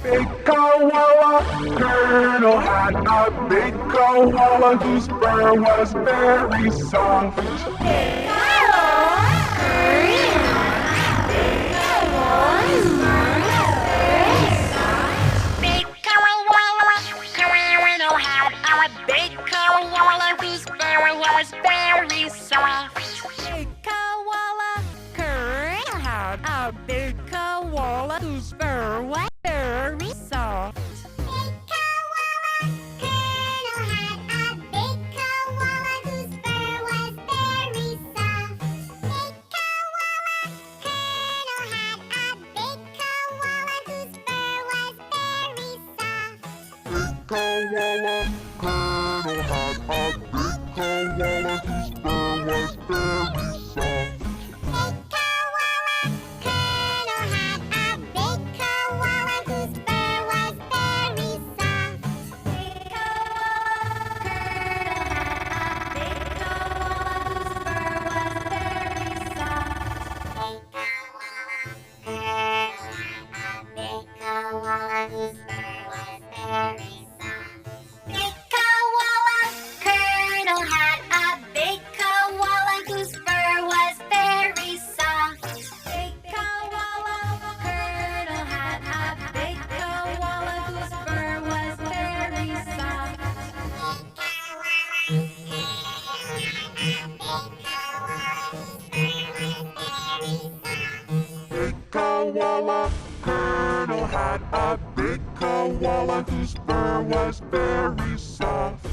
Big koala, Colonel had a big koala whose fur was very soft. Big koala, big koala, Colonel had a big koala whose fur was very soft. Big koala, Colonel had a big koala whose fur was very soft. Big koala, Colonel had a big koala whose fur was very soft. Big koala, Colonel had a big koala whose fur was very soft. Big koala, Colonel had a big koala whose fur was very soft. Big koala, Colonel had a big koala whose fur was very soft. Big koala, Colonel had a big koala whose fur was very soft. Big koala, Colonel had a big koala whose fur was very soft. Big koala, Colonel had a big koala whose fur was very soft. Big koala, Colonel had a big koala whose fur was very soft. Big koala, Colonel had a big koala whose fur was very soft.